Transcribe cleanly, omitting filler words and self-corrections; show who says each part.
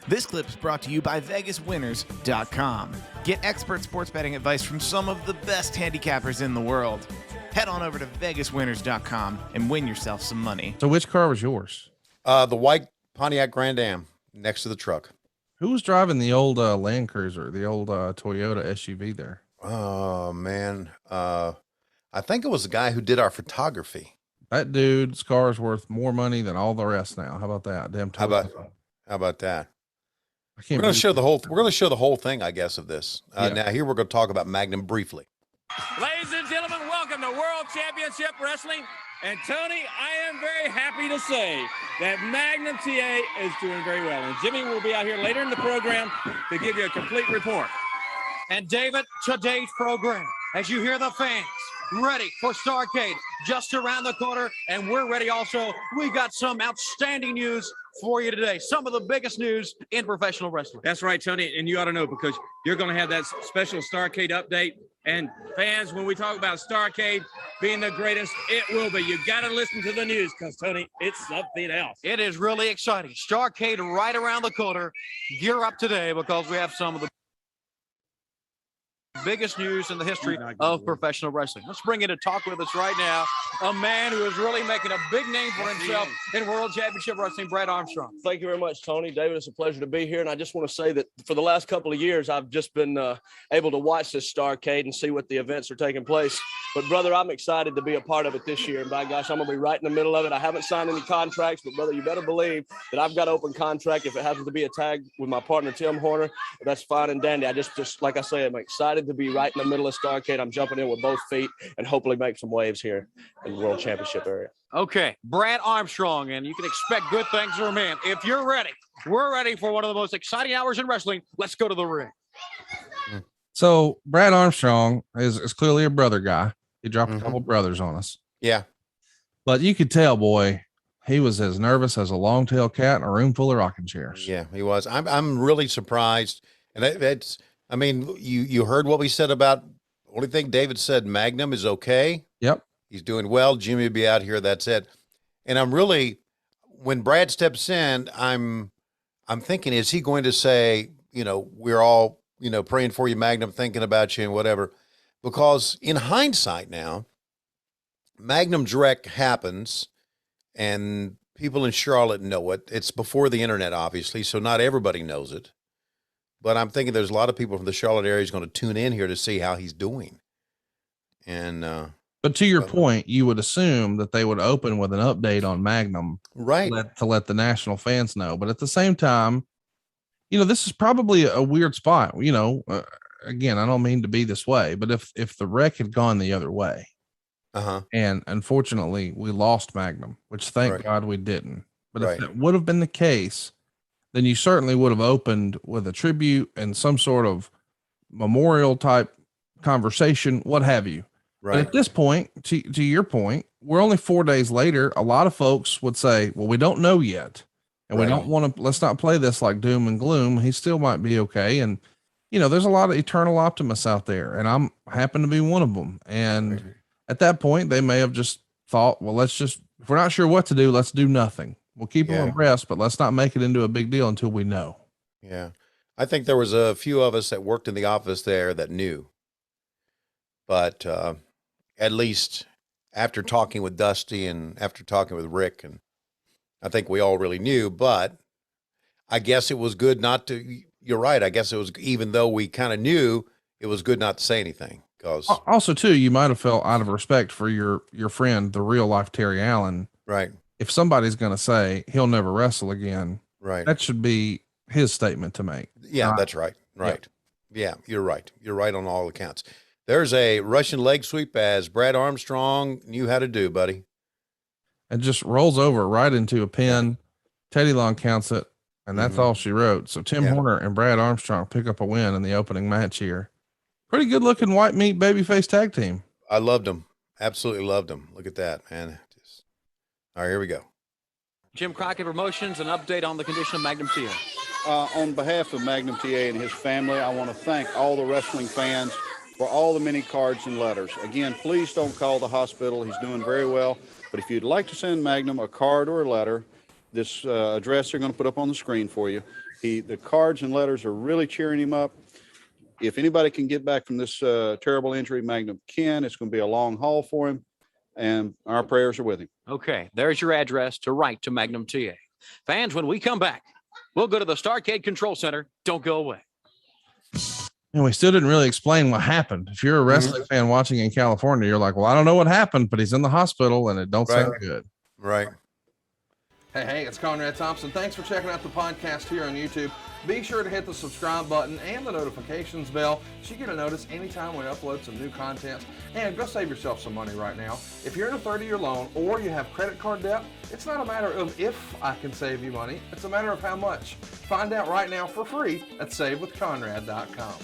Speaker 1: This clip is brought to you by VegasWinners.com. Get expert sports betting advice from some of the best handicappers in the world. Head on over to VegasWinners.com and win yourself some money.
Speaker 2: So which car was yours?
Speaker 3: The white Pontiac Grand Am next to the truck.
Speaker 2: Who was driving the old Land Cruiser, the old Toyota SUV there?
Speaker 3: Oh, man. I think it was the guy who did our photography.
Speaker 2: That dude's car is worth more money than all the rest now. How about that? Damn.
Speaker 3: How about that?
Speaker 2: We're
Speaker 3: going to show the whole. We're going to show the whole thing, I guess, of this. Now here we're going to talk about Magnum briefly.
Speaker 4: Ladies and gentlemen, welcome to World Championship Wrestling. And Tony, I am very happy to say that Magnum TA is doing very well. And Jimmy will be out here later in the program to give you a complete report.
Speaker 5: And David, today's program, as you hear the fans ready for Starrcade just around the corner, and we're ready also. We got some outstanding news for you today. Some of the biggest news in professional wrestling.
Speaker 4: That's right, Tony, and you ought to know because you're going to have that special Starrcade update. And fans, when we talk about Starrcade being the greatest, it will be. You got to listen to the news because, Tony, it's something else.
Speaker 5: It is really exciting. Starrcade right around the corner. Gear up today because we have some of the biggest news in the history of professional wrestling. Let's bring in to talk with us right now a man who is really making a big name for himself in World Championship Wrestling, Brad Armstrong.
Speaker 6: Thank you very much, Tony. David, it's a pleasure to be here. And I just want to say that for the last couple of years, I've just been able to watch this Starrcade and see what the events are taking place. But, brother, I'm excited to be a part of it this year. And, by gosh, I'm going to be right in the middle of it. I haven't signed any contracts, but, brother, you better believe that I've got open contract. If it happens to be a tag with my partner, Tim Horner, that's fine and dandy. I just like I say, I'm excited to be right in the middle of Starrcade. I'm jumping in with both feet and hopefully make some waves here in the World Championship area.
Speaker 5: Okay, Brad Armstrong, and you can expect good things from him. If you're ready, we're ready for one of the most exciting hours in wrestling. Let's go to the ring.
Speaker 2: So Brad Armstrong is clearly a brother guy. He dropped a couple brothers on us.
Speaker 3: Yeah.
Speaker 2: But you could tell, boy, he was as nervous as a long-tailed cat in a room full of rocking chairs.
Speaker 3: Yeah, he was. I'm really surprised. And that's, I mean, you heard what we said about, only thing David said, Magnum is okay.
Speaker 2: Yep.
Speaker 3: He's doing well. Jimmy will be out here. That's it. And I'm really, when Brad steps in, I'm thinking, is he going to say, we're all, praying for you, Magnum, thinking about you and whatever. Because in hindsight now, Magnum's wreck happens and people in Charlotte know it. It's before the internet, obviously, so not everybody knows it. But I'm thinking there's a lot of people from the Charlotte area who's going to tune in here to see how he's doing. And
Speaker 2: but to your point, you would assume that they would open with an update on Magnum,
Speaker 3: right?
Speaker 2: To let the national fans know. But at the same time, this is probably a weird spot. Again, I don't mean to be this way, but if the wreck had gone the other way, and unfortunately we lost Magnum, which thank God we didn't. But if that would have been the case, then you certainly would have opened with a tribute and some sort of memorial type conversation, what have you. Right. But at this point, to your point, we're only 4 days later. A lot of folks would say, well, we don't know yet. And we don't want to, let's not play this like doom and gloom. He still might be okay. And, there's a lot of eternal optimists out there, and I'm happen to be one of them. And at that point, they may have just thought, well, if we're not sure what to do, let's do nothing. We'll keep them abreast, but let's not make it into a big deal until we know.
Speaker 3: Yeah. I think there was a few of us that worked in the office there that knew. But at least after talking with Dusty and after talking with Rick, and I think we all really knew, but I guess it was good not to, you're right. I guess it was, even though we kind of knew, it was good not to say anything. Because
Speaker 2: also too, you might have felt out of respect for your friend, the real life Terry Allen.
Speaker 3: Right.
Speaker 2: If somebody's going to say he'll never wrestle again,
Speaker 3: right,
Speaker 2: that should be his statement to make.
Speaker 3: Yeah, that's right. Right. Yeah, you're right. You're right on all accounts. There's a Russian leg sweep as Brad Armstrong knew how to do, buddy.
Speaker 2: It just rolls over right into a pin. Teddy Long counts it, and that's all she wrote. So Tim Horner and Brad Armstrong pick up a win in the opening match here. Pretty good looking white meat babyface tag team.
Speaker 3: I loved them. Absolutely loved them. Look at that, man. All right, here we go.
Speaker 5: Jim Crockett Promotions, an update on the condition of Magnum TA.
Speaker 7: On behalf of Magnum TA and his family, I want to thank all the wrestling fans for all the many cards and letters. Again, please don't call the hospital. He's doing very well. But if you'd like to send Magnum a card or a letter, this address they're going to put up on the screen for you, The cards and letters are really cheering him up. If anybody can get back from this terrible injury, Magnum can. It's going to be a long haul for him, and our prayers are with him.
Speaker 5: Okay, there's your address to write to Magnum TA. Fans, when we come back, we'll go to the Starrcade Control Center. Don't go away.
Speaker 2: And we still didn't really explain what happened. If you're a wrestling fan watching in California, you're like, well, I don't know what happened, but he's in the hospital and it don't sound good.
Speaker 3: Right.
Speaker 2: Hey, it's Conrad Thompson. Thanks for checking out the podcast here on YouTube. Be sure to hit the subscribe button and the notifications bell so you get a notice anytime we upload some new content. And go save yourself some money right now. If you're in a 30-year loan or you have credit card debt, it's not a matter of if I can save you money. It's a matter of how much. Find out right now for free at SaveWithConrad.com.